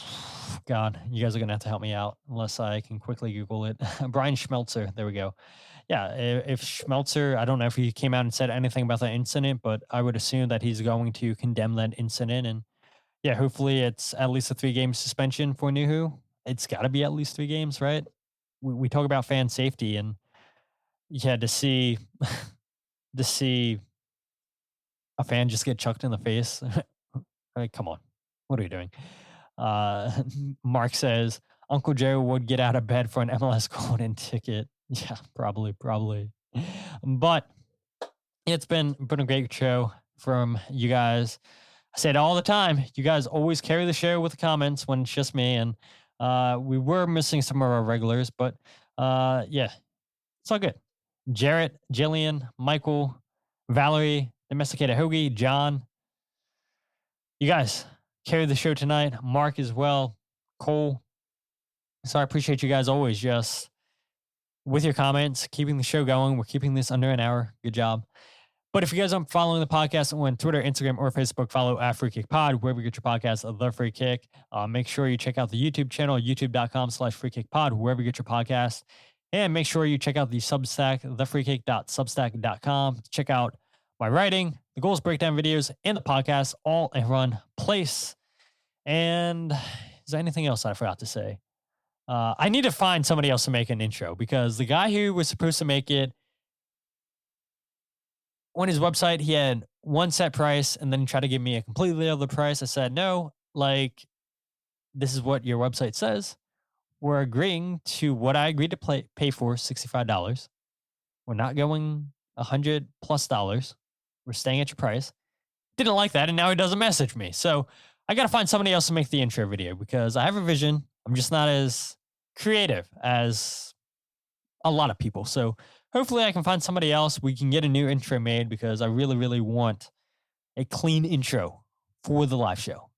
you guys are gonna have to help me out unless I can quickly Google it. Brian Schmelzer. There we go. Yeah, if Schmelzer, I don't know if he came out and said anything about that incident, but I would assume that he's going to condemn that incident. And yeah, hopefully it's at least a 3-game suspension for Nouhou. It's got to be at least 3 games, right? We talk about fan safety, and yeah, to see a fan just get chucked in the face. I mean, come on, what are you doing? Mark says Uncle Joe would get out of bed for an MLS golden ticket. Yeah, probably. But it's been a great show from you guys. I say it all the time. You guys always carry the show with the comments when it's just me, and we were missing some of our regulars, but yeah, it's all good. Jarrett, Jillian, Michael, Valerie, Domesticated Hoagie, John. You guys carry the show tonight. Mark as well. Cole. So I appreciate you guys always just with your comments, keeping the show going. We're keeping this under an hour. Good job. But if you guys aren't following the podcast on Twitter, Instagram, or Facebook, follow at Free Kick Pod, wherever you get your podcast of The Free Kick. Make sure you check out the YouTube channel, youtube.com/freekickpod, wherever you get your podcast. And make sure you check out the Substack, thefreekick.substack.com. Check out my writing, the goals breakdown videos, and the podcast all in one place. And is there anything else I forgot to say? I need to find somebody else to make an intro, because the guy who was supposed to make it, on his website, he had one set price, and then he tried to give me a completely other price. I said, no, like, this is what your website says. We're agreeing to what I agreed to pay for, $65. We're not going $100+. We're staying at your price. Didn't like that, and now he doesn't message me. So I got to find somebody else to make the intro video, because I have a vision. I'm just not as creative as a lot of people. So hopefully I can find somebody else. We can get a new intro made, because I really, really want a clean intro for the live show.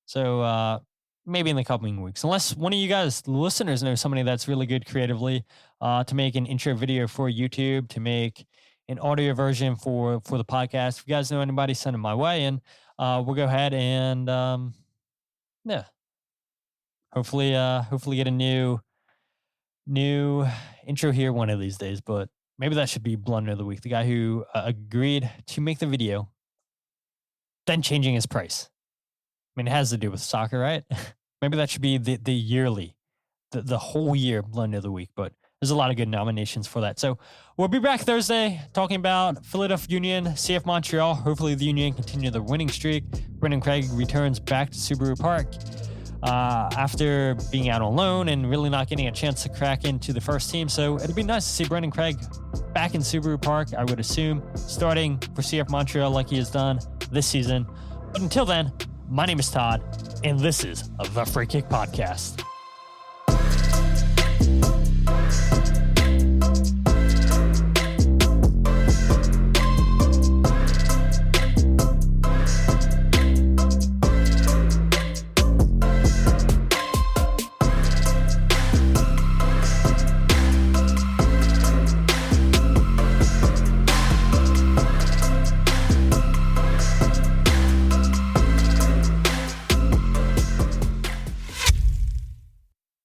So maybe in the coming weeks, unless one of you guys, the listeners, know somebody that's really good creatively to make an intro video for YouTube, to make an audio version for the podcast. If you guys know anybody, send them my way, and we'll go ahead and yeah, hopefully get a new intro here one of these days. But maybe that should be Blunder of the Week, the guy who agreed to make the video, then changing his price. I mean, it has to do with soccer, right? Maybe that should be the yearly, the whole year Blunder of the Week. But there's a lot of good nominations for that. So we'll be back Thursday talking about Philadelphia Union, CF Montreal. Hopefully the Union continue their winning streak. Brendan Craig returns back to Subaru Park after being out on loan and really not getting a chance to crack into the first team. So it'd be nice to see Brendan Craig back in Subaru Park, I would assume, starting for CF Montreal like he has done this season. But until then, my name is Todd, and this is the Free Kick Podcast.